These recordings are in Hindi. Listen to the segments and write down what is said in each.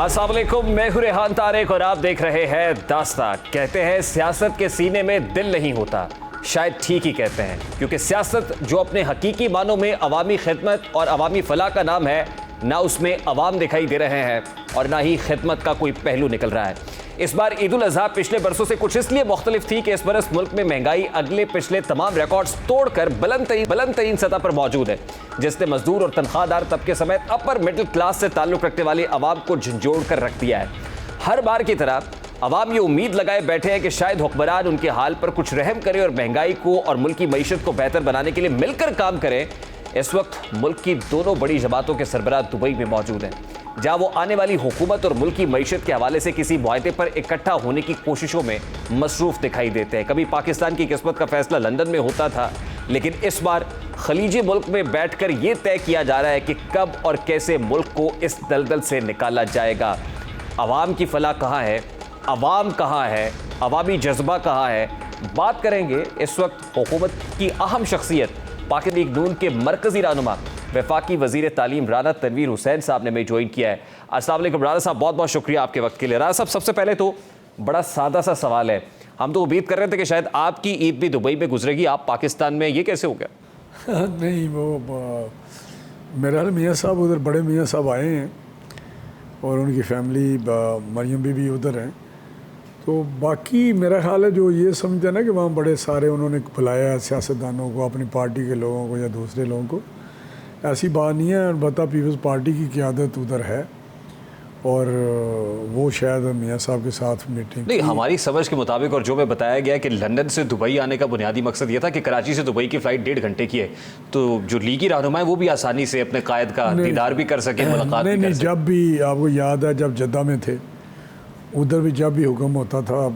अस्सलाम वालेकुम, मैं हूं रेहान तारिक और आप देख रहे हैं दास्तां। कहते हैं सियासत के सीने में दिल नहीं होता, शायद ठीक ही कहते हैं, क्योंकि सियासत जो अपने हकीकी मानों में अवामी खिदमत और अवामी फलाह का नाम है, ना उसमें अवाम दिखाई दे रहे हैं और ना ही खिदमत का कोई पहलू निकल रहा है। इस बार ईद उल अज़हा पिछले बरसों से कुछ इसलिए मुख्तलिफ थी कि इस बरस मुल्क में महंगाई अगले पिछले तमाम रिकॉर्ड्स तोड़कर बुलंद तरीन सतह पर मौजूद है, जिसने मजदूर और तनख्वाहदार तबके समेत अपर मिडिल क्लास से ताल्लुक रखने वाले अवाम को झंझोड़ कर रख दिया है। हर बार की तरह अवाम ये उम्मीद लगाए बैठे हैं कि शायद हुक्मरान उनके हाल पर कुछ रहम करे और महंगाई को और मुल्क की मईशत को बेहतर बनाने के लिए मिलकर काम करें। इस वक्त मुल्क की दोनों बड़ी जमातों के सरबराह दुबई में मौजूद हैं, जहां वो आने वाली हुकूमत और मुल्क की मईशत के हवाले से किसी मुआहदे पर इकट्ठा होने की कोशिशों में मसरूफ दिखाई देते हैं। कभी पाकिस्तान की किस्मत का फैसला लंदन में होता था, लेकिन इस बार खलीजी मुल्क में बैठकर यह तय किया जा रहा है कि कब और कैसे मुल्क को इस दलदल से निकाला जाएगा। अवाम की फलाह कहाँ है, अवाम कहाँ है, अवामी जज्बा कहाँ है, बात करेंगे। इस वक्त हुकूमत की अहम शख्सियत पाकिस्तान लीग नून के मरकजी रहनुमा वफाकी वजीर तालीम राना तनवीर हुसैन साहब ने हमें ज्वाइन किया है। अस्सलाम वालेकुम राना साहब, बहुत बहुत शुक्रिया आपके वक्त के लिए। राना साहब, सबसे पहले तो बड़ा सादा सा सवाल है, हम तो उम्मीद कर रहे थे कि शायद आपकी ईद भी दुबई में गुजरेगी, आप पाकिस्तान में, ये कैसे हो गया? नहीं, वो मेरा मियाँ साहब उधर, बड़े मियाँ साहब आए हैं और उनकी फैमिली मरियम बीबी उधर हैं, तो बाकी मेरा ख्याल है जो ये समझते हैं ना कि वहाँ बड़े सारे उन्होंने बुलाया सियासतदानों को, अपनी पार्टी के लोगों को या दूसरे लोगों को, ऐसी बात नहीं है। अलबत्ता पीपल्स पार्टी की क़यादत उधर है और वो शायद मियाँ साहब के साथ मीटिंग नहीं, हमारी समझ के मुताबिक और जो मैं बताया गया कि लंदन से दुबई आने का बुनियादी मकसद ये था कि कराची से दुबई की फ़्लाइट 1.5 घंटे की है, तो जो लीगी रहनुमा है वो भी आसानी से अपने कायद का दीदार भी कर सके, मुलाकात भी कर सके। जब भी आपको याद है, जब जद्दा में थे उधर भी जब भी हुक्म होता था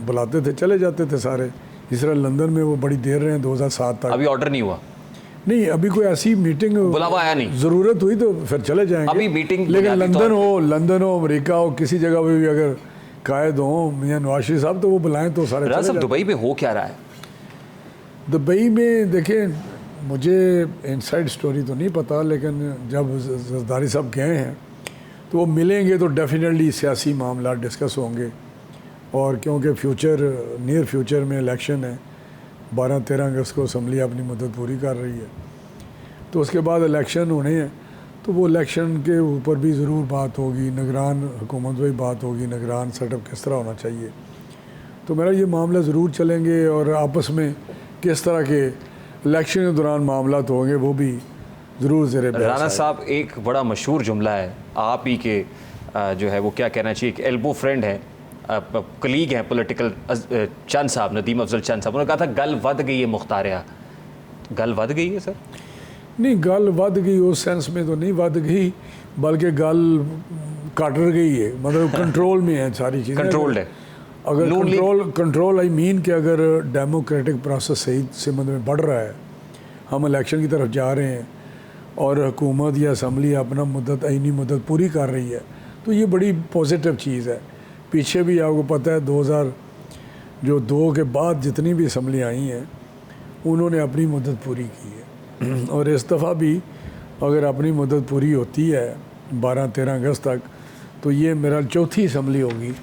बुलाते थे, चले जाते थे सारे। इस तरह लंदन में वो बड़ी देर रहे 2007 तक। अभी ऑर्डर नहीं हुआ? नहीं, अभी कोई ऐसी मीटिंग बुलावा आया नहीं, ज़रूरत हुई तो फिर चले जाएंगे। अभी मीटिंग, लेकिन लंदन हो अमेरिका हो, किसी जगह पे भी अगर कायद हो मियाँ नवाज शरीफ साहब, तो वो बुलाएं तो सारे चले जाएं। दुबई में हो क्या रहा है? दुबई में देखें, मुझे इनसाइड स्टोरी तो नहीं पता, लेकिन जब जरदारी साहब गए हैं तो वो मिलेंगे तो डेफिनेटली सियासी मामला डिस्कस होंगे। और क्योंकि नियर फ्यूचर में इलेक्शन है, 12-13 अगस्त को असम्बली अपनी मुद्दत पूरी कर रही है, तो उसके बाद इलेक्शन होने हैं, तो वो इलेक्शन के ऊपर भी ज़रूर बात होगी, निगरान हुकूमत में बात होगी, निगरान सेटअप किस तरह होना चाहिए। तो मेरा ये मामला ज़रूर चलेंगे और आपस में किस तरह के इलेक्शन के दौरान मामला तो होंगे, वो भी ज़रूर ज़ेरे बहस। राना साहब, एक बड़ा मशहूर जुमला है आप ही के, जो है वो क्या कहना चाहिए, एक एल्बो फ्रेंड है, कलीग हैं पॉलिटिकल, चंद साहब, नदीम अफजल चंद साहब, उन्होंने कहा था गल वध गई है मुख्तारिया। गल वध गई है सर? नहीं, गल वध गई उस सेंस में तो नहीं वध गई, बल्कि गल काटर गई है, मतलब कंट्रोल में है सारी चीज़ें, कंट्रोल्ड है। अगर कंट्रोल आई मीन कि अगर डेमोक्रेटिक प्रोसेस सही सिमत में बढ़ रहा है, हम इलेक्शन की तरफ जा रहे हैं और हुकूमत या असम्बली अपना आईनी मुद्दत पूरी कर रही है, तो ये बड़ी पॉजिटिव चीज़ है। पीछे भी आपको पता है 2002 के बाद जितनी भी असम्बली आई हैं उन्होंने अपनी मुद्दत पूरी की है, और इस दफ़ा भी अगर अपनी मुद्दत पूरी होती है 12-13 अगस्त तक, तो ये मेरा चौथी असम्बली होगी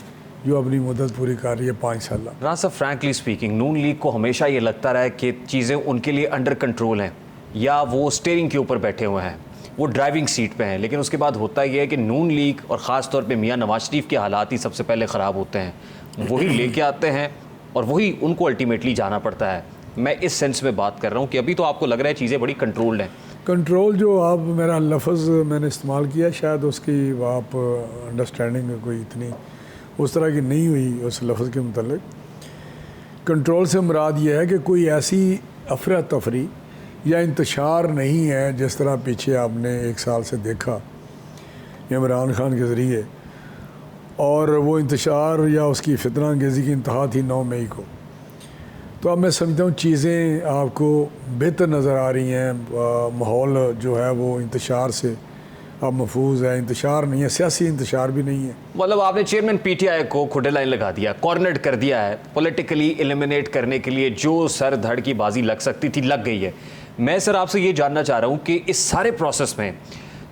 जो अपनी मुद्दत पूरी कर रही है 5 साल। राना साहब, फ्रैंकली स्पीकिंग, नून लीग को हमेशा ये लगता रहा है कि चीज़ें उनके लिए अंडर कंट्रोल हैं या वो स्टीयरिंग के ऊपर बैठे हुए हैं, वो ड्राइविंग सीट पे हैं, लेकिन उसके बाद होता ये है कि नून लीग और ख़ास तौर पे मियाँ नवाज शरीफ के हालात ही सबसे पहले ख़राब होते हैं, वही लेके आते हैं और वही उनको अल्टीमेटली जाना पड़ता है। मैं इस सेंस में बात कर रहा हूँ कि अभी तो आपको लग रहा है चीज़ें बड़ी कंट्रोल्ड हैं। कंट्रोल जो आप मेरा लफ्ज़ मैंने इस्तेमाल किया, शायद उसकी आप अंडरस्टैंडिंग कोई इतनी उस तरह की नहीं हुई उस लफ्ज़ के मुतल्लिक। कंट्रोल से मुराद ये है कि कोई ऐसी अफरा तफरी या इंतशार नहीं है जिस तरह पीछे आपने 1 साल से देखा इमरान खान के ज़रिए, और वो इंतशार या उसकी फितना अंगेज़ी की इंतहा थी 9 मई को। तो अब मैं समझता हूँ चीज़ें आपको बेहतर नज़र आ रही हैं, माहौल जो है वो इंतशार से अब महफूज है, इंतशार नहीं है, सियासी इंतशार भी नहीं है। मतलब आपने चेयरमैन पीटीआई को खुडे लाइन लगा दिया, कॉर्नर कर दिया है, पॉलिटिकली एलिमिनेट करने के लिए जो सर धड़ की बाजी लग सकती थी लग गई है। मैं सर आपसे ये जानना चाह रहा हूँ कि इस सारे प्रोसेस में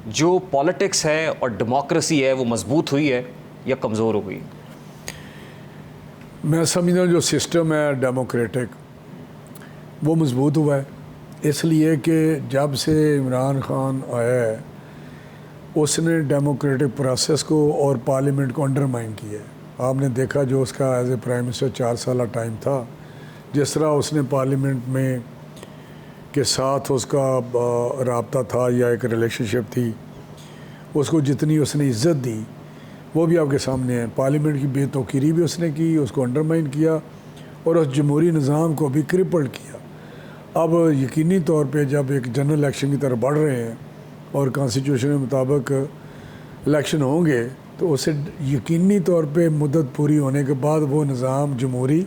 जो पॉलिटिक्स है और डेमोक्रेसी है वो मजबूत हुई है या कमज़ोर हो गई? मैं समझता हूँ जो सिस्टम है डेमोक्रेटिक वो मजबूत हुआ है, इसलिए कि जब से इमरान खान आया है उसने डेमोक्रेटिक प्रोसेस को और पार्लियामेंट को अंडरमाइन किया है। आपने देखा जो उसका एज ए प्राइम मिनिस्टर 4 साल टाइम था, जिस तरह उसने पार्लियामेंट में के साथ उसका राब्ता था या एक रिलेशनशिप थी, उसको जितनी उसने इज़्ज़त दी वो भी आपके सामने है। पार्लियामेंट की बेतौकीरी भी उसने की, उसको अंडरमाइन किया और उस जमहूरी निज़ाम को भी क्रिपल किया। अब यकीनी तौर पे जब एक जनरल इलेक्शन की तरफ बढ़ रहे हैं और कॉन्स्टिट्यूशन के मुताबिक इलेक्शन होंगे तो उससे यकीनी तौर पे मुद्दत पूरी होने के बाद वो निज़ाम जमहूरी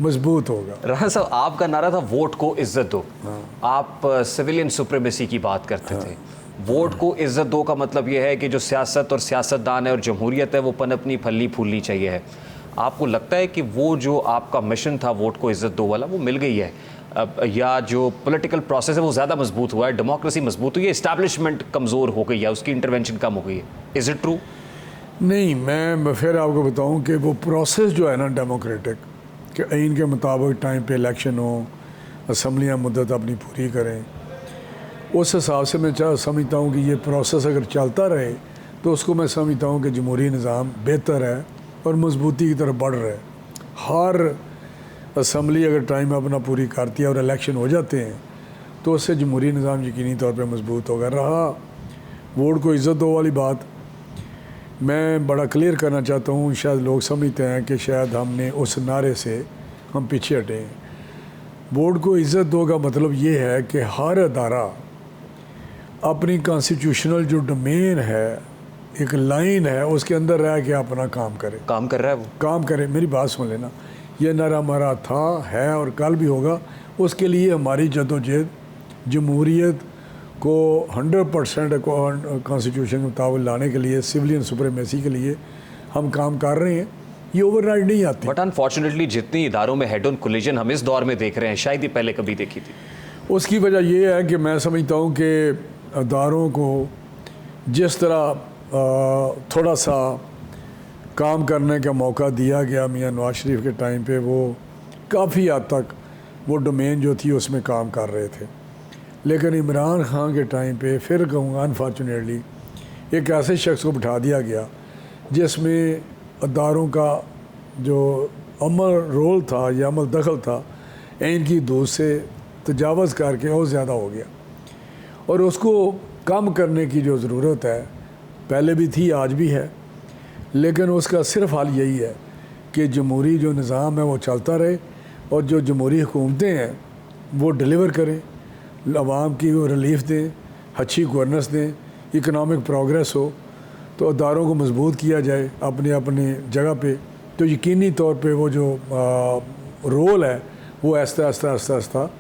मजबूत होगा। राना साहब, आपका नारा था वोट को इज्जत दो। आप सिविलियन सुप्रीमेसी की बात करते थे। वोट को इज्जत दो का मतलब ये है कि जो सियासत और सियासतदान है और जमहूरियत है वो पनपनी फलनी फूलनी चाहिए है। आपको लगता है कि वो जो आपका मिशन था वोट को इज्जत दो वाला वो मिल गई है, या जो पॉलिटिकल प्रोसेस है वो ज़्यादा मजबूत हुआ है, डेमोक्रेसी मजबूत हुई है, इस्टेब्लिशमेंट कमज़ोर हो गई है, उसकी इंटरवेंशन कम हो गई है? Is it true? नहीं, मैं फिर आपको बताऊं कि वो प्रोसेस जो है ना डेमोक्रेटिक कि आइन के मुताबिक टाइम पे इलेक्शन हो, असम्बलियाँ मुद्दत अपनी पूरी करें, उस हिसाब से मैं समझता हूँ कि ये प्रोसेस अगर चलता रहे तो उसको मैं समझता हूँ कि जमहूरी निज़ाम बेहतर है और मजबूती की तरफ बढ़ रहा है। हर असम्बली अगर टाइम अपना पूरी करती है और इलेक्शन हो जाते हैं तो उससे जमहूरी निज़ाम यकीनी तौर पर मजबूत होगा। रहा वोट को इज़्ज़त दो वाली बात, मैं बड़ा क्लियर करना चाहता हूँ, शायद लोग समझते हैं कि शायद हमने उस नारे से हम पीछे हटे हैं। वोट को इज़्ज़त दो का मतलब ये है कि हर अदारा अपनी कॉन्स्टिट्यूशनल जो डोमेन है, एक लाइन है, उसके अंदर रह के अपना काम करे। काम कर रहा है वो? काम करे। मेरी बात सुन लेना, ये नारा हमारा था, है और कल भी होगा। उसके लिए हमारी जदोजहद जमहूरियत को 100% कॉन्स्टिट्यूशन के मुताबिक लाने के लिए, सिविलियन सुप्रीमेसी के लिए हम काम कर रहे हैं। ये ओवरनाइट नहीं आती। बट अनफॉर्चुनेटली जितनी इदारों में हेड ऑन कोलिजन हम इस दौर में देख रहे हैं शायद ही पहले कभी देखी थी। उसकी वजह ये है कि मैं समझता हूँ कि अदारों को जिस तरह थोड़ा सा काम करने का मौका दिया गया मियां नवाज शरीफ के टाइम पे, वो काफ़ी हद तक वो डोमेन जो थी उसमें काम कर रहे थे। लेकिन इमरान खान के टाइम पे फिर कहूँगा अनफॉर्चुनेटली एक ऐसे शख्स को बिठा दिया गया जिसमें अदारों का जो अमल रोल था या अमल दखल था इनकी दूध से तजावज़ करके और ज़्यादा हो गया, और उसको कम करने की जो ज़रूरत है पहले भी थी, आज भी है। लेकिन उसका सिर्फ हाल यही है कि जमहूरी जो निज़ाम है वो चलता रहे और जो जमहूरी हुकूमतें हैं वो डिलीवर करें, आवाम की वो रिलीफ दें, अच्छी गवर्नेंस दें, इकनॉमिक प्रोग्रेस हो, तो अदारों को मजबूत किया जाए अपने अपने जगह पे, तो यकीनी तौर पे वो जो रोल है वो आहिस्ता आहिस्ता आहिस्ता आहिस्ता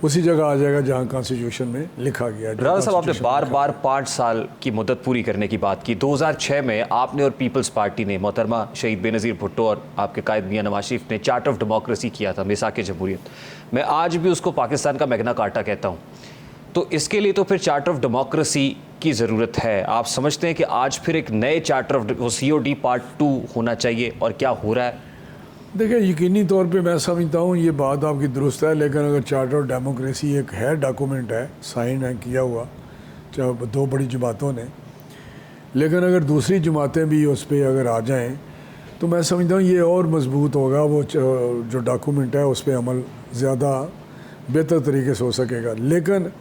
उसी जगह आ जाएगा जहाँ कॉन्स्टिट्यूशन में लिखा गया है। राना साहब, आपने बार बार 5 साल की मुद्दत पूरी करने की बात की। 2006 में आपने और पीपल्स पार्टी ने, मोहतरमा शहीद बेनज़ीर भुट्टो और आपके कायद मियां नवाज शरीफ ने चार्टर ऑफ डेमोक्रेसी किया था, मिसाक जमहूरियत। मैं आज भी उसको पाकिस्तान का मैग्ना कार्टा कहता हूँ। तो इसके लिए तो फिर चार्टर ऑफ डेमोक्रेसी की ज़रूरत है। आप समझते हैं कि आज फिर एक नए चार्टर ऑफ COD पार्ट 2 होना चाहिए, और क्या हो रहा है? देखिए, यकीनी तौर पे मैं समझता हूँ ये बात आपकी दुरुस्त है, लेकिन अगर चार्टर ऑफ डेमोक्रेसी एक है, डॉक्यूमेंट है, साइन है किया हुआ चाहे 2 बड़ी जमातों ने, लेकिन अगर दूसरी जमातें भी उस पर अगर आ जाएं तो मैं समझता हूँ ये और मजबूत होगा। वो जो डॉक्यूमेंट है उस पर अमल ज़्यादा बेहतर तरीके से हो सकेगा। लेकिन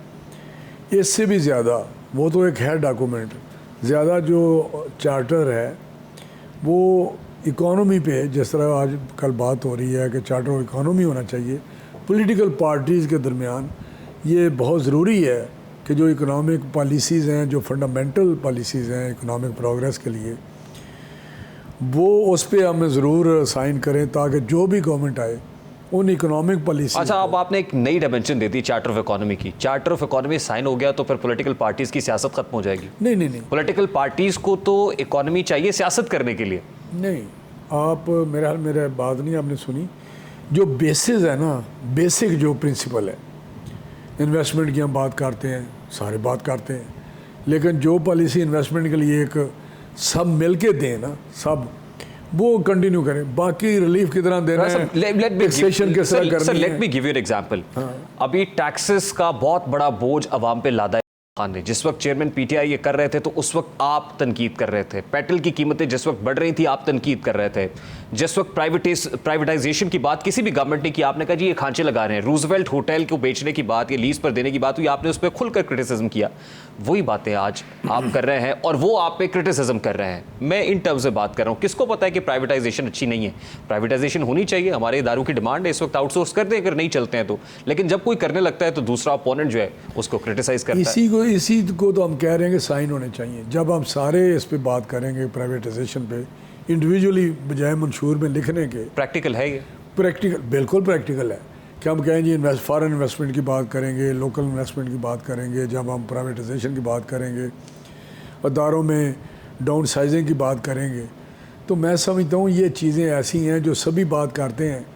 इससे भी ज़्यादा, वो तो एक है डॉक्यूमेंट, ज़्यादा जो चार्टर है वो इकॉनमी पे, जिस तरह आज कल बात हो रही है कि चार्टर ऑफ इकॉनमी होना चाहिए, पॉलिटिकल पार्टीज़ के दरमियान ये बहुत ज़रूरी है कि जो इकोनॉमिक पॉलिसीज़ हैं, जो फंडामेंटल पॉलिसीज़ हैं इकोनॉमिक प्रोग्रेस के लिए, वो उस पर हमें ज़रूर साइन करें ताकि जो भी गवर्नमेंट आए उन इकोनॉमिक पॉलिसी। अच्छा, अब आपने एक नई dimension they the charter of economy की। चार्टर ऑफ इकोनॉमी साइन हो गया तो फिर पॉलिटिकल पार्टीज़ की सियासत खत्म हो जाएगी? नहीं, पॉलिटिकल पार्टीज़ को तो इकोनॉमी चाहिए सियासत करने के लिए। नहीं, आप मेरे बात नहीं आपने सुनी। जो बेसिस है ना, बेसिक जो प्रिंसिपल है, इन्वेस्टमेंट की हम बात करते हैं, सारे बात करते हैं लेकिन जो पॉलिसी इन्वेस्टमेंट के लिए एक सब मिल के दें ना, सब वो कंटिन्यू करें। बाकी रिलीफ की तरह देना है, टैक्सेशन के साथ करनी है। Let me give you an example. अभी टैक्सेस का बहुत बड़ा बोझ अवाम पे लादा खान ने, जिस वक्त चेयरमैन पीटीआई ये कर रहे थे तो उस वक्त आप तनकीद कर रहे थे। पेट्रोल की कीमतें जिस वक्त बढ़ रही थी आप तनकीद कर रहे थे। जिस वक्त प्राइवेटाइजेशन की बात किसी भी गवर्नमेंट ने की, आपने कहा जी ये खांचे लगा रहे हैं। रूजवेल्ट होटल को बेचने की बात या लीज पर देने की बात हुई, आपने उस पर खुलकर क्रिटिसिज्म किया। वही बातें आज आप कर रहे हैं और वो आप पे क्रिटिसिज्म कर रहे हैं। मैं इन टर्म्स में बात कर रहा हूँ। किसको पता है कि प्राइवेटाइजेशन अच्छी नहीं है? प्राइवेटाइजेशन होनी चाहिए, हमारे इदारों की डिमांड है इस वक्त, आउटसोर्स कर दें अगर नहीं चलते हैं तो। लेकिन जब कोई करने लगता है तो दूसरा अपोनेंट जो है उसको क्रिटिसाइज करता है। इसी को तो हम कह रहे हैं कि साइन होने चाहिए। जब हम सारे इस पे बात करेंगे प्राइवेटाइजेशन पे, इंडिविजुअली बजाय मंशूर में लिखने के। प्रैक्टिकल है ये? प्रैक्टिकल, बिल्कुल प्रैक्टिकल है कि हम कहें जी फॉरेन इन्वेस्टमेंट की बात करेंगे, लोकल इन्वेस्टमेंट की बात करेंगे, जब हम प्राइवेटाइजेशन की बात करेंगे, अदारों में डाउन साइजिंग की बात करेंगे, तो मैं समझता हूँ ये चीज़ें ऐसी हैं जो सभी बात करते हैं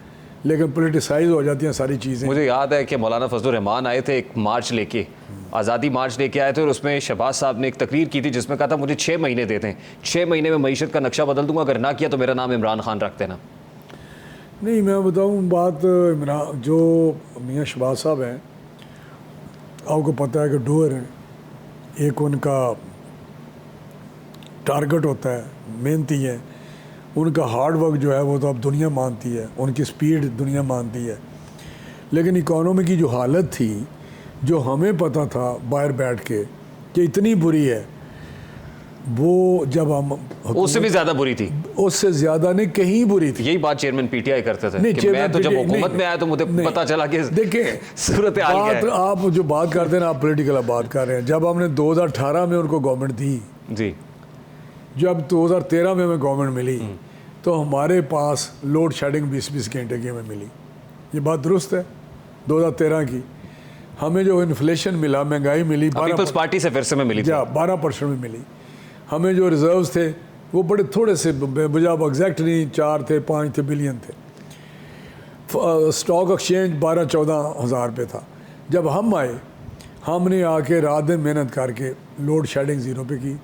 लेकिन पोलिटिसाइज हो जाती हैं सारी चीज़ें। मुझे याद है कि मौलाना फजलुर रहमान आए थे एक मार्च लेके, आज़ादी मार्च लेके आए थे, और उसमें शहबाज साहब ने एक तकरीर की थी जिसमें कहा था मुझे 6 महीने देते हैं, 6 महीने में मईशत का नक्शा बदल दूंगा, अगर ना किया तो मेरा नाम इमरान खान रख देना। नहीं, मैं बताऊँ बात, इमरान जो मियाँ शहबाज साहब हैं, आपको पता है कि डूअर हैं, एक उनका टारगेट होता है, मेहनती है, उनका हार्ड वर्क जो है वो तो अब दुनिया मानती है, उनकी स्पीड दुनिया मानती है। लेकिन इकॉनमी की जो हालत थी, जो हमें पता था बाहर बैठ के कि इतनी बुरी है, वो जब हम उससे भी ज़्यादा बुरी थी, उससे ज़्यादा नहीं कहीं बुरी थी। यही बात चेयरमैन पीटीआई करते थे कि मैं तो जब हुकूमत में आया तो मुझे पता चला कि देखिए सूरत हाल क्या है। आप जो बात करते हैं ना, आप पॉलिटिकल बात कर रहे हैं। जब हमने 2018 में उनको गवर्नमेंट दी जी, जब 2013 में हमें गवर्नमेंट मिली तो हमारे पास लोड शेडिंग 20-20 घंटे की हमें मिली। ये बात दुरुस्त है 2013 की। हमें जो इन्फ्लेशन मिला, महंगाई मिली, पीपल्स पार्टी से फिर से में मिली थी, 12% में मिली। हमें जो रिजर्व्स थे वो बड़े थोड़े से, जब एग्जैक्ट नहीं 4 थे 5 थे बिलियन थे। स्टॉक एक्सचेंज 12-14 हज़ार पे था। जब हम आए, हमने आके रात दिन मेहनत करके लोड शेडिंग 0 पे की।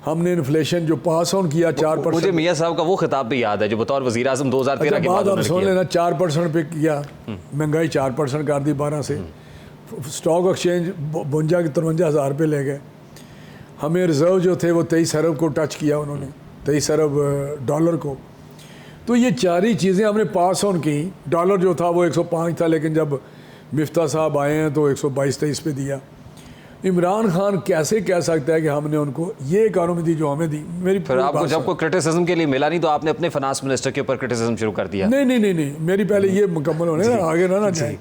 हमने इन्फ्लेशन जो पास ऑन किया 4%। मुझे मियाँ साहब का वो खिताब भी याद है जो बतौर वज़ीर आज़म 2013 के बाद आप सुन लेना, 4% पे किया, महंगाई 4% कर दी 12 से। स्टॉक एक्सचेंज 52-53 हज़ार पे ले गए। हमें रिज़र्व जो थे वो 23 अरब को टच किया उन्होंने, 23 अरब डॉलर को। तो ये 4 ही चीज़ें हमने पास ऑन की। डॉलर जो था वो 105 था, लेकिन जब मिफ्ता साहब आए हैं तो 122-23 पे दिया। इमरान खान कैसे कह सकता है कि हमने उनको ये इकॉनमी दी जो हमें दी? मेरी फिर आपको जब कोई क्रिटिसिज्म के लिए मिला नहीं तो आपने अपने फाइनेंस मिनिस्टर के ऊपर क्रिटिसिज्म शुरू कर दिया। नहीं, मेरी पहले ये मुकम्मल होने ना, आगे ना जाए।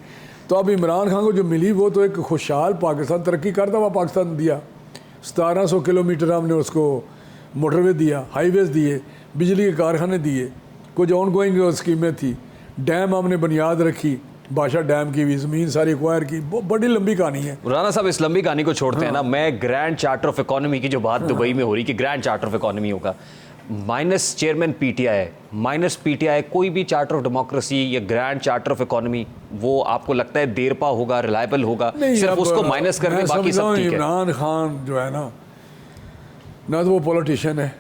तो अब इमरान खान को जो मिली वो तो एक खुशहाल पाकिस्तान, तरक्की करता हुआ पाकिस्तान दिया। 1700 किलोमीटर हमने उसको मोटरवे दिया, हाईवेज दिए, बिजली के कारखाने दिए, कुछ ऑन गोइंग स्कीमें थी, डैम हमने बुनियाद रखी, बादशाह डैम की भी ज़मीन सारी एक्वायर की। बड़ी लंबी कहानी है। राना साहब इस लंबी कहानी को छोड़ते हैं ना, मैं ग्रैंड चार्टर ऑफ इकोनॉमी की जो बात दुबई में हो रही कि ग्रैंड चार्टर ऑफ इकोनॉमी होगा, minus chairman PTI, minus PTI कोई भी चार्टर ऑफ डेमोक्रेसी या ग्रैंड चार्टर ऑफ इकोनॉमी वो आपको लगता है देरपा होगा, रिलायबल होगा? सिर्फ उसको माइनस करके बाकी सब ठीक है। इमरान खान जो है ना तो वो पॉलिटिशियन है,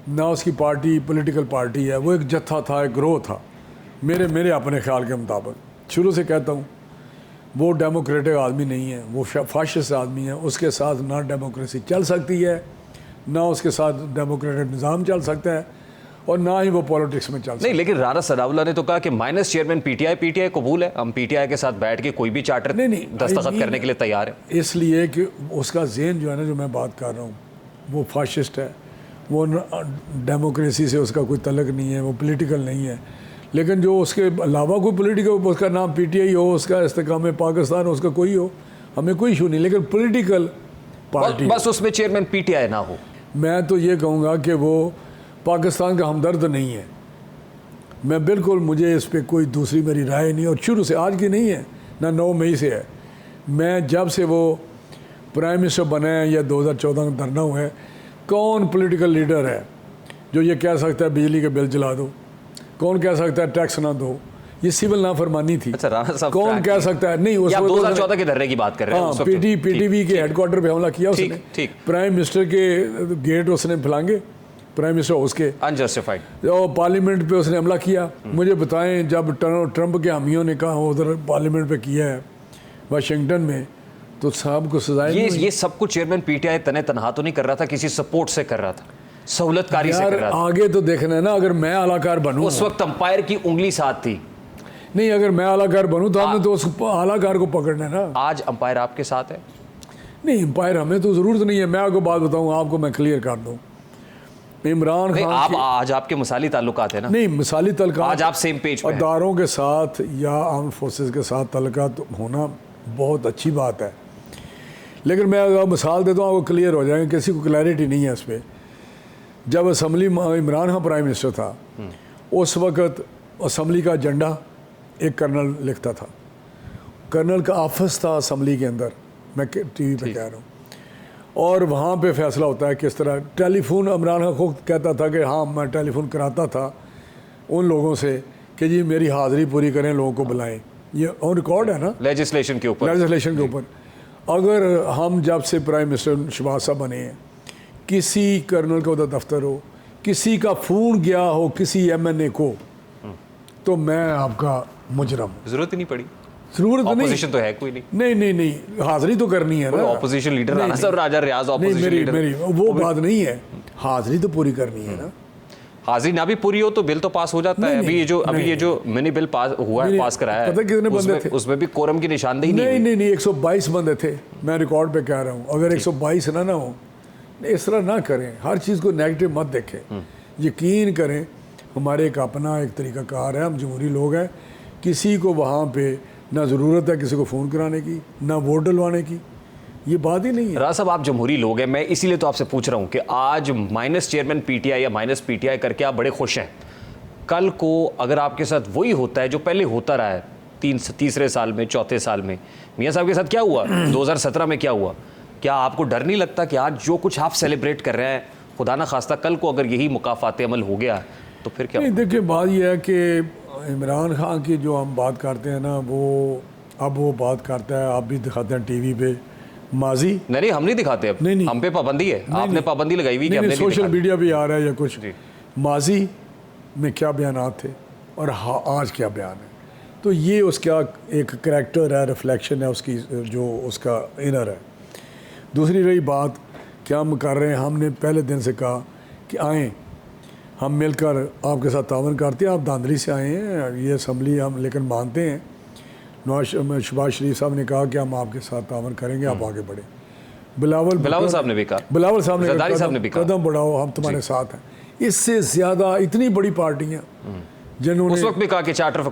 ना उसकी पार्टी पॉलिटिकल पार्टी है। वो एक जत्था था, एक ग्रोह था। मेरे अपने ख्याल के मुताबिक, शुरू से कहता हूँ, वो डेमोक्रेटिक आदमी नहीं है, वो फाशिस्ट आदमी है। उसके साथ ना डेमोक्रेसी चल सकती है, ना उसके साथ डेमोक्रेटिक निज़ाम चल सकता है, और ना ही वो पॉलिटिक्स में चल सकता है। नहीं, लेकिन राना सनाउल्लाह ने तो कहा कि माइनस चेयरमैन पीटीआई कबूल है, हम पीटीआई के साथ बैठ के कोई भी चार्टर दस्तखत करने के लिए तैयार है। इसलिए कि उसका ज़हन जो है ना, जो मैं बात कर रहा हूँ, वो फाशिस्ट है। वो डेमोक्रेसी से उसका कोई तल्लक नहीं है, वो पॉलिटिकल नहीं है। लेकिन जो उसके अलावा कोई पॉलिटिकल, उसका नाम पीटीआई हो, उसका इस्तेकाम पाकिस्तान हो, उसका कोई हो, हमें कोई इशू नहीं। लेकिन पॉलिटिकल पार्टी बस उसमें चेयरमैन पीटीआई ना हो। मैं तो ये कहूँगा कि वो पाकिस्तान का हमदर्द नहीं है। मैं बिल्कुल, मुझे इस पर कोई दूसरी मेरी राय नहीं, और शुरू से, आज की नहीं है ना, 9 मई से है। मैं जब से वो प्राइम मिनिस्टर बने हैं या 2014 का धरना हुआ है, कौन पॉलिटिकल लीडर है जो ये कह सकता है बिजली के बिल जला दो? कौन कह सकता है टैक्स ना दो? ये सिविल नाफरमानी थी। अच्छा, राणा साहब कौन कह सकता है? नहीं, उस 2014 के धरने की बात कर रहे हैं। हाँ, पीटीवी के हेडक्वार्टर पे हमला किया उसने। ठीक। प्राइम मिनिस्टर के गेट उसने फैलांगे, प्राइम मिनिस्टर हाउस के, अनजस्टिफाइड। और पार्लियामेंट पे उसने हमला किया। मुझे बताएं, जब ट्रंप के हामियों ने कहा उधर पार्लियामेंट पे किया है वाशिंगटन में, तो साहब को सजाएं। ये सब कुछ चेयरमैन पीटीआई तने तनहा तो नहीं कर रहा था, किसी सपोर्ट से कर रहा था, सहूलतकारी से कर रहा था। आगे तो देखना है ना, अगर मैं आलाकार बनूं, उस वक्त अंपायर की उंगली साथ थी। नहीं, अगर मैं आलाकार बनूं तो हमने तो उस आलाकार को पकड़ना है ना। आज अंपायर आपके साथ है? नहीं, अंपायर हमें तो ज़रूरत नहीं है। मैं आपको बात बताऊं, आपको मैं क्लियर कर दूं, इमरान खान आज आपके मिसाली ताल्लुकात है ना? नहीं, मिसाली ताल्लुकात, आज आप सेम पेज पे हैं। अदारों के साथ या आर्म फोर्सेस के साथ ताल्लुकात होना बहुत अच्छी बात है, लेकिन मैं अगर मिसाल देता हूँ आपको क्लियर हो जाएगा, किसी को क्लैरिटी नहीं है इस पर। जब assembly Imran Khan prime minister था, उस वक्त असम्बली का एजेंडा एक कर्नल लिखता था। कर्नल का ऑफिस था असम्बली के अंदर, मैं टीवी पे कह रहा हूँ, और वहाँ पे फैसला होता है किस तरह। टेलीफोन इमरान खान खुद कहता था कि हाँ, मैं टेलीफोन कराता था उन लोगों से कि जी मेरी हाज़िरी पूरी करें, लोगों को बुलाएं। ये ऑन रिकॉर्ड है ना, लेजिस्लेशन के ऊपर। लेजिस्लेशन के ऊपर। अगर हम जब से प्राइम मिनिस्टर शहबाज साहब बने हैं, किसी कर्नल का उधर दफ्तर हो, किसी का फ़ोन गया हो किसी MNA को, तो मैं आपका मुजरम। जरूरत ही नहीं पड़ी, जरूरत नहीं। ऑपोजिशन तो है कोई नहीं। नहीं, हाज़िरी तो करनी है ना। ऑपोजिशन लीडर राणा साहब, राजा रियाज ऑपोजिशन लीडर। मेरी वो बात नहीं है, हाज़िरी तो पूरी करनी है ना। हाजिरी ना भी पूरी हो तो बिल तो पास हो जाता है। अभी ये जो मिनी बिल पास हुआ है, पास कराया है, पता कितने बंदे थे उसमें भी कोरम की निशानदेही नहीं। 122 बंदे थे, मैं रिकॉर्ड पे कह रहा हूँ। अगर 122 ना हो, इस तरह ना करें, हर चीज़ को नेगेटिव मत देखें, यकीन करें हमारे एक अपना एक तरीक़ाकार है, हम जमहूरी लोग हैं। किसी को वहाँ पे ना ज़रूरत है किसी को फ़ोन कराने की, ना वोट डलवाने की, ये बात ही नहीं है। राजा साहब, आप जमहूरी लोग हैं, मैं इसीलिए तो आपसे पूछ रहा हूँ कि आज माइनस चेयरमैन पीटीआई या माइनस पीटीआई करके आप बड़े खुश हैं। कल को अगर आपके साथ वही होता है जो पहले होता रहा है, तीसरे साल में, चौथे साल में, मियाँ साहब के साथ क्या हुआ, 2017 में क्या हुआ, क्या आपको डर नहीं लगता कि आज जो कुछ आप सेलिब्रेट कर रहे हैं, खुदा ना खास्ता कल को अगर यही मुकाफात अमल हो गया तो फिर क्या? नहीं, देखिए बात यह है कि इमरान खान की जो हम बात करते हैं ना, वो बात करता है, आप भी दिखाते हैं टीवी पे माजी। नहीं, हम नहीं दिखाते अब। नहीं, हम पे पाबंदी है। आपने पाबंदी लगाई हुई कि हमने सोशल मीडिया भी आ रहा है या कुछ। माजी में क्या बयानात थे और आज क्या बयान है, तो ये उसका एक करैक्टर है, रिफ्लेक्शन है उसकी, जो उसका इनर है। दूसरी रही बात क्या हम कर रहे हैं, हमने पहले दिन से कहा कि आएँ हम मिलकर आपके साथ तावन करते हैं। आप धांधली से आए हैं, ये असम्बली हम लेकिन मानते हैं। शहबाज शरीफ साहब ने कहा कि हम आपके साथ तावन करेंगे, आप आगे बढ़े। बिलावल साहब ने भी कहा, कदम बढ़ाओ, हम तुम्हारे साथ हैं। इससे ज़्यादा इतनी बड़ी पार्टियाँ जिन्होंने उस वक्त भी कहा कि चार्टर ऑफ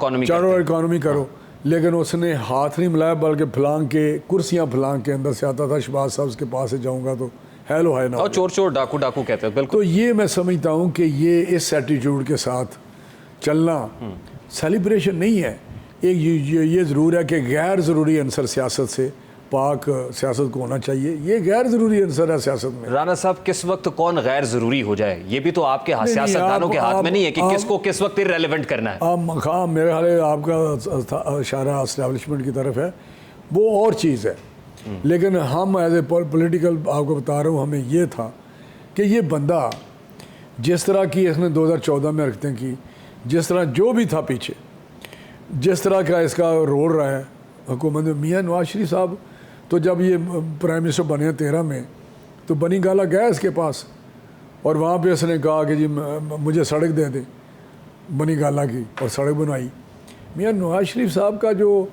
इकॉनमी करो, लेकिन उसने हाथ नहीं मिलाया, बल्कि फलांग के कुर्सियाँ फलांग के अंदर से आता था। शहबाज साहब के पास से जाऊँगा तो हेलो है ना, और चोर डाकू कहते हैं। बिल्कुल। तो ये मैं समझता हूँ कि ये इस एटीट्यूड के साथ चलना सेलिब्रेशन नहीं है। एक ये ज़रूर है कि गैर ज़रूरी अंसर सियासत से पाक सियासत को होना चाहिए। ये गैर ज़रूरी अंसर है सियासत में। राणा साहब, किस वक्त कौन गैर ज़रूरी हो जाए, ये भी तो आपके सियासतदानों के हाथ में नहीं है कि किसको किस वक्त इररिलेवेंट करना है। आप मेरे ख्याल है आपका इशारा एस्टैब्लिशमेंट की तरफ है, वो और चीज़ है। लेकिन हम एज ए पॉलिटिकल आपको बता रहा हूँ, हमें ये था कि ये बंदा जिस तरह की इसने 2014 में हरकतें की, जिस तरह जो भी था पीछे, जिस तरह का इसका रोल रहा है हुकूमत में। मियाँ नवाज शरीफ साहब तो जब ये प्राइम मिनिस्टर बने 13 में, तो बनी गाला गया इसके पास, और वहाँ पे उसने कहा कि जी मुझे सड़क दे दे, बनी गाला की, और सड़क बनवाई। मियाँ नवाज शरीफ साहब का जो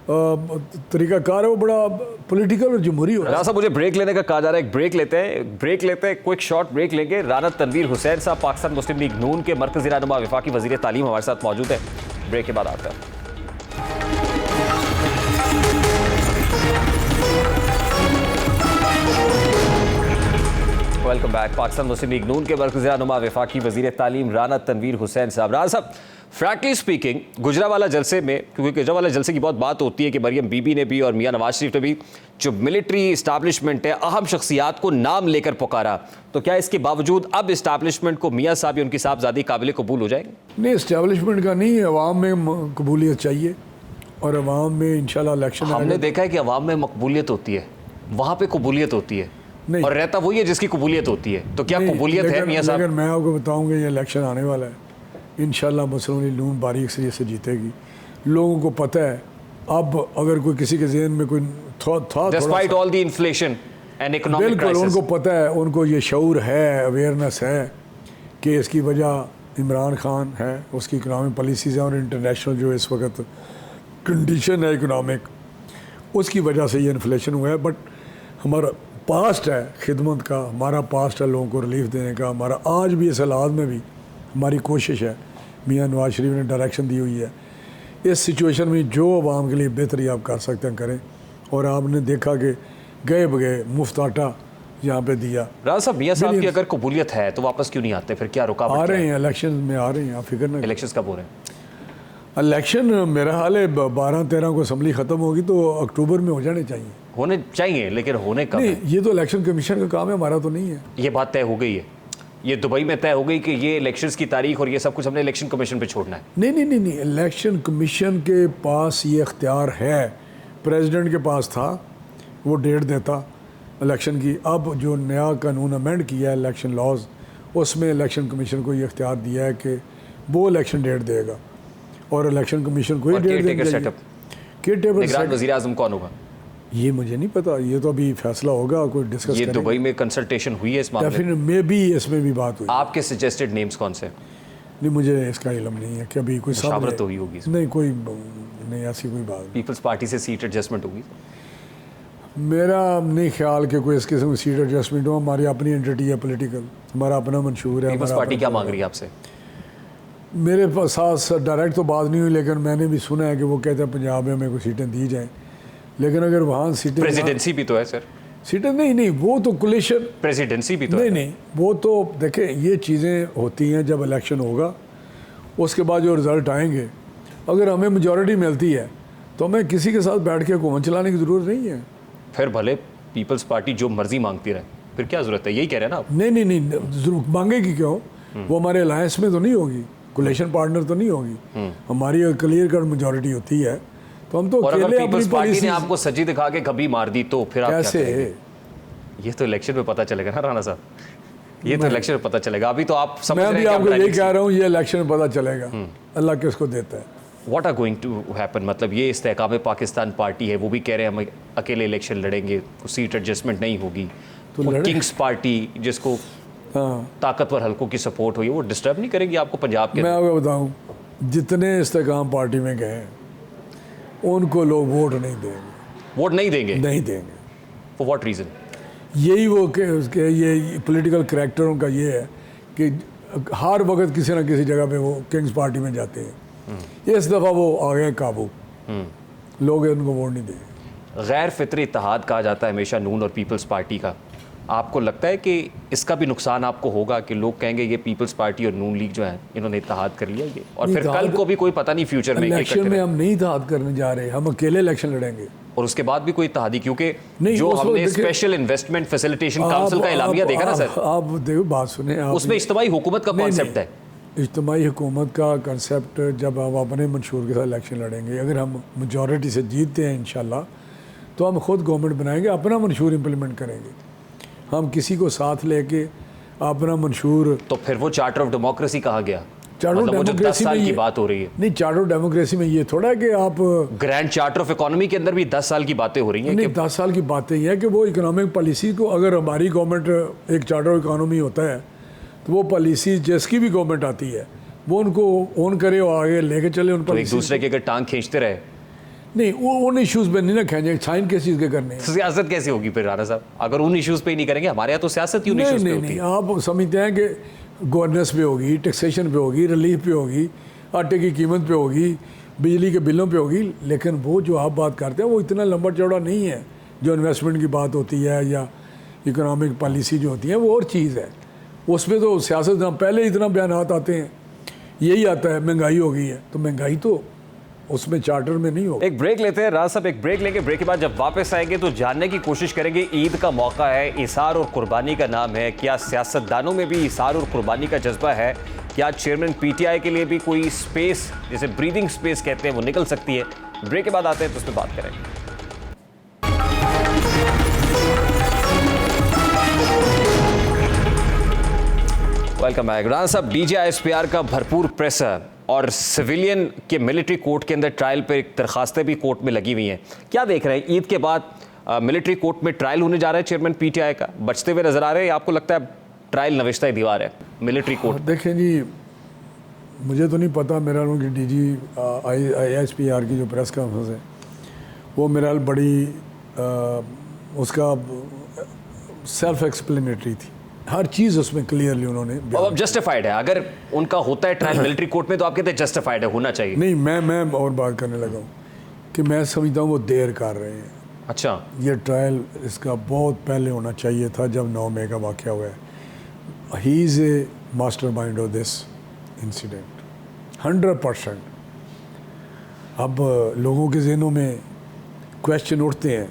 तरीक़ाकार है वो बड़ा पॉलिटिकल और जमहूरी हो रहा है। साहब, मुझे ब्रेक लेने का कहा जा रहा है, एक ब्रेक लेते हैं, क्विक शॉर्ट ब्रेक लेंगे। राना तनवीर हुसैन साहब, पाकिस्तान मुस्लिम लीग नून के मरकज़ी रहनुमा वफाकी वज़ीर तालीम हमारे साथ मौजूद है। ब्रेक के बाद आता है। Welcome back. Pakistan Muslim League नून के मरकज़ी रहनुमा वफाकी वज़ीर तालीम राना तनवीर हुसैन साहब। राना साहब, फ्रैंकली स्पीकिंग, गुजरावाला जलसे में, क्योंकि गुजरावाला जलसे की बहुत बात होती है कि मरियम बीबी ने भी और मियां नवाज शरीफ ने भी जो मिलिट्री इस्टेब्लिशमेंट है, अहम शख्सियात को नाम लेकर पुकारा, तो क्या इसके बावजूद अब इस्टेब्लिशमेंट को मियां साहब या उनकी साहबजादी काबिल कबूल हो जाएंगे? नहीं, इस्टेब्लिशमेंट का नहीं, अवाम में कबूलियत चाहिए और अवाम में इंशाल्लाह इलेक्शन। हमने देखा है कि अवाम में मकबूलियत होती है, वहाँ पे कबूलियत होती है नहीं, और रहता वही है जिसकी कबूलियत होती है। तो क्या कबूलियत है मियां साहब? लेकिन मैं आपको बताऊंगा ये इलेक्शन आने वाला है, इंशाल्लाह मुस्लिम लीग नून भारी अक्सरियत से जीतेगी। लोगों को पता है अब, अगर कोई किसी के जहन में कोई था despite all the inflation and economic बिल्कुल क्राइसिस, उनको पता है, उनको ये शऊर है, अवेयरनेस है कि इसकी वजह इमरान खान है, उसकी इकनॉमिक पॉलिसीज़ हैं और इंटरनेशनल जो इस वक्त कंडीशन है इकनॉमिक, उसकी वजह से ये इन्फ्लेशन हुआ है। बट हमारा पास्ट है खिदमत का, हमारा पास्ट है लोगों को रिलीफ देने का, हमारा आज भी इस हालात में भी हमारी कोशिश है। मियां नवाज शरीफ ने डायरेक्शन दी हुई है, इस सिचुएशन में जो आवाम के लिए बेहतरी आप कर सकते हैं करें। और आपने देखा कि गए बगए मुफ्त आटा यहाँ पे दिया। राजा साहब, मियां साहब की अगर कबूलियत है तो वापस क्यों नहीं आते? फिर क्या रुकावट आ रहे हैं इलेक्शन में, आ रहे हैं, आप फिक्र ना। इलेक्शंस कब हो रहे हैं? इलेक्शन मेरा हाल है 12-13 को असम्बली ख़त्म होगी तो अक्टूबर में हो जाने चाहिए। होने चाहिए, लेकिन होने कब नहीं, है? ये तो इलेक्शन कमीशन का काम है, हमारा तो नहीं है। ये बात तय हो गई है, ये दुबई में तय हो गई कि ये इलेक्शंस की तारीख और ये सब कुछ हमने इलेक्शन कमीशन पे छोड़ना है। नहीं नहीं नहीं नहीं, इलेक्शन कमीशन के पास ये इख्तियार है, प्रेसिडेंट के पास था, वो डेट देता इलेक्शन की। अब जो नया कानून अमेंड किया है इलेक्शन लॉज, उसमें इलेक्शन कमीशन को ये इख्तियार दिया है कि वो इलेक्शन डेट देगा और इलेक्शन कमीशन को ही डेट देगा। निगरान वज़ीर आज़म कौन होगा? ये मुझे नहीं पता, ये तो अभी फैसला होगा, कोई डिस्कस। ये दुबई में कंसल्टेशन हुई है इस मामले में? में भी इसमें भी बात हुई। आपके सजेस्टेड नेम्स कौन से? नहीं, मुझे इसका इल्म नहीं है कि अभी कोई मुशावरत तो हुई होगी? नहीं, कोई नहीं, ऐसी कोई बात। पीपल्स पार्टी से सीट एडजस्टमेंट होगी? मेरा नहीं ख्याल कि कोई इस किस्म की सीट एडजस्टमेंट हो। हमारी अपनी एंटिटी है पॉलिटिकल, हमारा अपना मंशूर है। पीपल्स पार्टी क्या मांग रही है आपसे? मेरे साथ डायरेक्ट तो बात नहीं हुई, लेकिन मैंने भी सुना है कि वो कहते हैं पंजाब में हमें कोई सीटें दी जाएं, लेकिन अगर वहाँ सीटें, प्रेसिडेंसी भी तो है सर। सीटें नहीं, वो तो कोलिशन, प्रेसिडेंसी भी तो नहीं नहीं, वो तो देखें, ये चीज़ें होती हैं जब इलेक्शन होगा, उसके बाद जो रिज़ल्ट आएंगे, अगर हमें मेजॉरिटी मिलती है तो हमें किसी के साथ बैठ के हुकूमत चलाने की ज़रूरत नहीं है। फिर भले पीपल्स पार्टी जो मर्जी मांगती रहे, फिर क्या ज़रूरत है? यही कह रहे हैं ना आप? नहीं, जरूर मांगेगी क्यों, वो हमारे अलायंस में तो नहीं होगी, कोलिशन पार्टनर तो नहीं होगी। हमारी क्लियर कट मेजॉरिटी होती है तो हम तो और अगर अकेले पीपल्स अपनी पार्टी ने पॉलिसी आपको सजी दिखा के कभी मार दी तो फिर आप कैसे? क्या करेंगे? ये तो इलेक्शन में पता चलेगा ना राणा साहब, ये तो इलेक्शन में पता चलेगा। अभी तो आप समझ मैं रहे भी हैं आपको यही कह रहा हूँ, ये इलेक्शन में पता चलेगा अल्लाह किसको देता है। What are going to happen? मतलब ये इस्तेकाम पाकिस्तान पार्टी है, वो भी कह रहे हैं हम अकेले इलेक्शन लड़ेंगे, सीट एडजस्टमेंट नहीं होगी। तो किंग्स पार्टी जिसको ताकतवर हलकों की सपोर्ट हुई, वो डिस्टर्ब नहीं करेगी आपको पंजाब के? मैं आपको बताऊँ, जितने इस्तेकाम पार्टी में गए उनको लोग वोट नहीं देंगे। वोट नहीं देंगे? नहीं देंगे। For what reason? यही वो कि उसके ये पॉलिटिकल करैक्टरों का ये है कि हर वक्त किसी ना किसी जगह पे वो किंग्स पार्टी में जाते हैं। इस दफ़ा वो आ गए काबू, लोग उनको वोट नहीं देंगे। गैर फितरी इत्तेहाद कहा जाता है हमेशा नून और पीपल्स पार्टी का, आपको लगता है कि इसका भी नुकसान आपको होगा कि लोग कहेंगे ये पीपल्स पार्टी और नून लीग जो है इन्होंने इत्तेहाद कर लिया ये, और फिर कल को भी कोई पता नहीं फ्यूचर में इलेक्शन में हम नहीं इत्तेहाद करने जा रहे, हम अकेले इलेक्शन लड़ेंगे और उसके बाद भी कोई इत्तेहादी, क्योंकि जो हमने स्पेशल इन्वेस्टमेंट फैसिलिटेशन काउंसिल का एलामिया देखा ना सर, आप देखो बात सुने, उसमें इज्तिमाई हुकूमत का कॉन्सेप्ट है। इज्तिमाई हुकूमत का कंसेप्ट जब हम अपने मंशूर के साथ इलेक्शन लड़ेंगे, अगर हम मेजॉरिटी से जीतते हैं इंशाल्लाह, तो हम खुद गवर्नमेंट बनाएंगे, अपना मंशूर इम्प्लीमेंट करेंगे। हम किसी को साथ लेके अपना मंशूर, तो फिर वो चार्टर ऑफ डेमोक्रेसी कहा गया, चार्टर मतलब वो जो 10 साल की में बात हो रही है। नहीं, चार्टर ऑफ डेमोक्रेसी में ये थोड़ा है कि आप ग्रैंड चार्टर ऑफ इकोनॉमी के अंदर भी 10 साल की बातें हो रही हैं। नहीं, 10 साल की बातें ये है कि वो इकोनॉमिक पॉलिसी को, अगर हमारी गवर्नमेंट एक चार्टर ऑफ इकोनॉमी होता है तो वो पॉलिसी जिसकी भी गवर्नमेंट आती है वो उनको ओन करे और आगे लेके चले उन पर। एक दूसरे के अगर टांग खींचते रहे, नहीं, वो उन इश्यूज़ पे नहीं ना खींचेंगे, साइन किस चीज़ के करने हैं। सियासत कैसे होगी फिर राणा साहब, अगर उन इश्यूज़ पे ही नहीं करेंगे? हमारे यहाँ तो सियासत ही उन इश्यूज़ पे होती है। आप समझते हैं कि गवर्नेंस पे होगी, टैक्सेशन पे होगी, रिलीफ पे होगी, आटे की कीमत पे होगी, बिजली के बिलों पे होगी, लेकिन वो जो आप बात करते हैं वो इतना लंबा चौड़ा नहीं है। जो इन्वेस्टमेंट की बात होती है या इकोनॉमिक पॉलिसी जो होती है वो और चीज़ है, उसमें तो सियासत पहले इतना बयान आते हैं यही आता है महंगाई हो गई है, तो महंगाई तो उसमें चार्टर में नहीं होगा। एक ब्रेक लेते हैं राज साहब, एक ब्रेक लेंगे। ब्रेक के बाद जब वापस आएंगे तो जानने की कोशिश करेंगे, ईद का मौका है, इसार और कुर्बानी का नाम है, क्या सियासतदानों में भी इसार और कुर्बानी का जज्बा है? क्या चेयरमैन पीटीआई के लिए भी कोई स्पेस, जैसे ब्रीदिंग स्पेस कहते हैं, वो निकल सकती है? ब्रेक के बाद आते हैं तो उस पर बात करेंगे। Welcome back. राणा साहब, DGISPR का भरपूर प्रेशर और सिविलियन के मिलिट्री कोर्ट के अंदर ट्रायल पे दरखास्तें भी कोर्ट में लगी हुई हैं, क्या देख रहे हैं? ईद के बाद मिलिट्री कोर्ट में ट्रायल होने जा रहा है चेयरमैन पीटीआई का, बचते हुए नजर आ रहे हैं, आपको लगता है ट्रायल नविश्ता दीवार है मिलिट्री कोर्ट? देखें जी, मुझे तो नहीं पता, मेरा उनकी DGISPR की जो प्रेस कॉन्फ्रेंस है वो मेरा बड़ी उसका सेल्फ एक्सप्लेनेटरी थी, हर चीज़ उसमें क्लियरली उन्होंने। अब जस्टिफाइड है, अगर उनका होता है ट्रायल मिलिट्री कोर्ट में तो आप कहते हैं जस्टिफाइड है, होना चाहिए? नहीं, मैं और बात करने लगा हूँ कि मैं समझता हूँ वो देर कर रहे हैं। अच्छा, ये ट्रायल इसका बहुत पहले होना चाहिए था, जब 9 मई का वाक़या हुआ है। He is a master mind of this incident 100%। अब लोगों के जहनों में क्वेश्चन उठते हैं,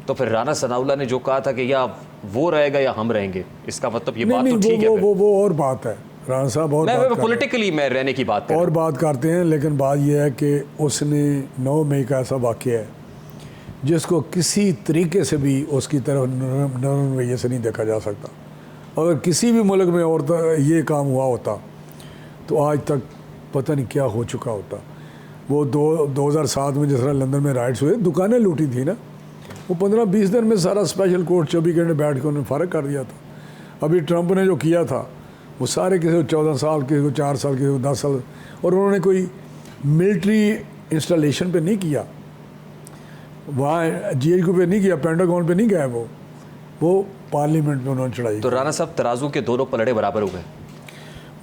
तो फिर राणा सनाउल्लाह ने जो कहा था कि या वो रहेगा या हम रहेंगे, इसका मतलब ये बात तो ठीक है। वो और बात है राणा साहब, और मैं पॉलिटिकली मैं रहने की बात और बात करते हैं, लेकिन बात यह है कि उसने 9 मई का ऐसा वाक़या है जिसको किसी तरीके से भी उसकी तरफ नरम रवैये से नहीं देखा जा सकता। अगर किसी भी मुल्क में और ये काम हुआ होता तो आज तक पता नहीं क्या हो चुका होता। वो 2007 में जिस तरह लंदन में राइट्स हुए, दुकानें लूटी थी ना, वो 15-20 दिन में सारा स्पेशल कोर्ट 24 घंटे बैठ के उन्होंने फ़र्क कर दिया था। अभी ट्रंप ने जो किया था वो सारे, किसी को 14 साल, किसी को 4 साल, किसी को 10 साल, और उन्होंने कोई मिलिट्री इंस्टॉलेशन पे नहीं किया, वहाँ GHQ पे नहीं किया, पेंटागन पे नहीं गया, वो पार्लियामेंट में उन्होंने चढ़ाई। तो राणा साहब, तराजू के दोनों पलड़े बराबर हो गए?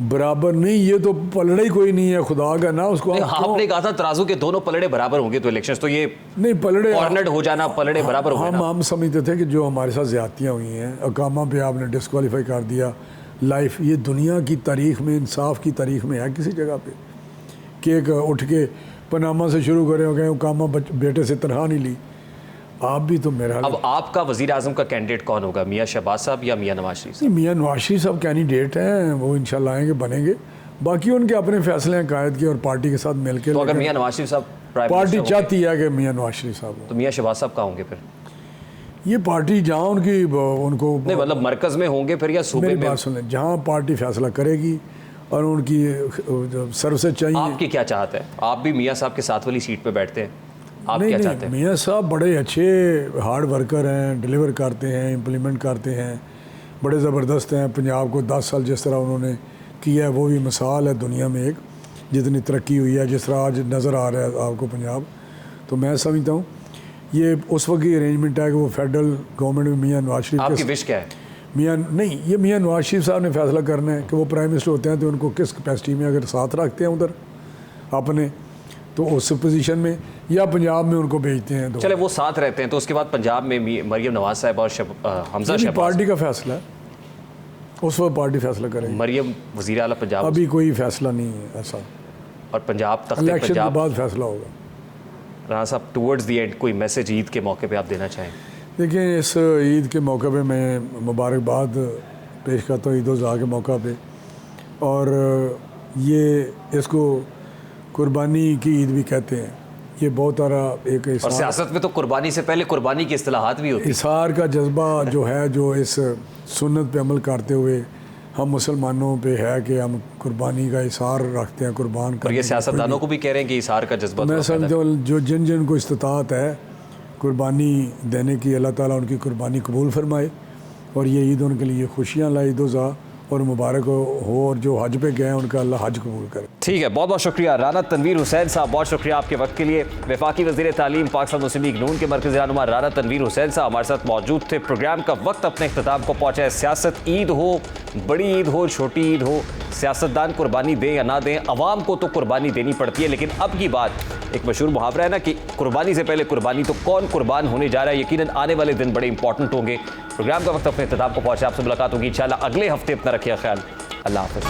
बराबर नहीं, ये तो पलड़ा ही कोई नहीं है, खुदा का ना उसको। आपने कहा था तराजू के दोनों पलड़े बराबर होंगे, तो इलेक्शंस तो ये नहीं, पलड़े कॉर्नर्ड हो जाना, पलड़े बराबर हो जाना। हम समझते थे कि जो हमारे साथ ज्यादतियाँ हुई हैं, अकामा पे आपने डिस्क्वालीफाई कर दिया, लाइफ ये दुनिया की तारीख में, इंसाफ की तारीख में है किसी जगह पे कि एक उठ के पनामा से शुरू करें और कहें अकामा बेटे से तनख्वाह नहीं ली। आप भी तो मेरा, अब आपका वज़ीर आज़म का कैंडिडेट कौन होगा, मियाँ शहबाज साहब या मियाँ नवाज शरीफ साहब? मियाँ नवाज शरीफ साहब कैंडिडेट हैं, वो इंशाल्लाह आएंगे, बनेंगे। बाकी उनके अपने फैसले हैं कायद के और पार्टी के साथ मिलकर। तो अगर मियाँ नवाज शरीफ साहब पार्टी चाहती है कि मियाँ नवाज शरीफ साहब हो, तो मियाँ शहबाज साहब कहाँ होंगे फिर? ये पार्टी जहाँ उनकी उनको नहीं, मतलब मरकज़ में होंगे फिर या सूबे में? बात सुन, जहाँ पार्टी फैसला करेगी और उनकी सर्विसेज चाहिए। आपकी क्या चाहत है? आप भी मियाँ साहब के साथ वाली सीट पे बैठते हैं, आप क्या चाहते हैं? मियाँ साहब बड़े अच्छे हार्ड वर्कर हैं, डिलीवर करते हैं, इम्प्लीमेंट करते हैं, बड़े ज़बरदस्त हैं। पंजाब को 10 साल जिस तरह उन्होंने किया है वो भी मिसाल है दुनिया में, एक जितनी तरक्की हुई है, जिस तरह आज नज़र आ रहा है आपको पंजाब। तो मैं समझता हूँ ये उस वक्त की अरेंजमेंट है कि वो फेडरल गवर्नमेंट में मियाँ नवाज शरीफ, आपकी विश क्या है? मियाँ नहीं, ये मियाँ नवाज शरीफ साहब ने फैसला करना है कि वो प्राइम मिनिस्टर होते हैं तो उनको किस कैपेसिटी में अगर साथ रखते हैं उधर अपने, तो उस पोजीशन में, या पंजाब में उनको भेजते हैं। तो चले वो साथ रहते हैं, तो उसके बाद पंजाब में मरियम नवाज साहब और हमजा शहबाज, पार्टी का फैसला है, उस वक्त पार्टी फैसला करेगी। मरियम वज़ीर आला पंजाब, अभी कोई फैसला नहीं है ऐसा, और पंजाब तख्ते इलेक्शन के पंजाब। बाद फैसला होगा। राणा साहब, टूवर्ड्स दी एंड कोई मैसेज ईद के मौके पे आप देना चाहें? देखिए, इस ईद के मौके पे मैं मुबारकबाद पेश करता हूँ, ईद उज़हा के मौका पे, और ये इसको कुर्बानी की ईद भी कहते हैं। ये बहुत सारा एक और सियासत में तो कुर्बानी से पहले कुर्बानी की इस्तिलाहात भी होती है। इसार का जज्बा जो है, जो इस सुन्नत पे अमल करते हुए हम मुसलमानों पे है कि हम कुर्बानी का इसार रखते हैं, कुर्बान और ये सियासतदानों को भी कह रहे हैं कि इसार का जज्बा। मैं समझता हूँ जो जिन को इस्तिताअत है कुर्बानी देने की, अल्लाह ताला उनकी कुर्बानी कबूल फरमाए, और ये ईद उनके लिए खुशियाँ लाए, ईद उज़हा और मुबारक हो, और जो हज पे गए हैं उनका अल्लाह हज कबूल करे। ठीक है, बहुत बहुत शुक्रिया राना तनवीर हुसैन साहब, बहुत शुक्रिया आपके वक्त के लिए। वफाकी वज़ीर तालीम पाकिस्तान मुस्लिम लीग नून के मरकज़ी रहनुमा राना तनवीर हुसैन साहब हमारे साथ मौजूद थे। प्रोग्राम का वक्त अपने इख्तिताम को पहुँचा है। सियासत, ईद हो, बड़ी ईद हो, छोटी ईद हो, सियासतदान कुर्बानी दें या ना दें, अवाम को तो कुर्बानी देनी पड़ती है। लेकिन अब की बात एक मशहूर मुहावरा है ना कि कुर्बानी से पहले कुर्बानी, तो कौन कुर्बान होने जा रहा है? यकीनन आने वाले दिन बड़े इंपॉर्टेंट होंगे। प्रोग्राम का वक्त अपने इख्तिताम को पहुँचा, आपसे मुलाकात होगी इंशाल्लाह अगले हफ्ते। अपना रखिए ख्याल, अल्लाह हाफ़िज़।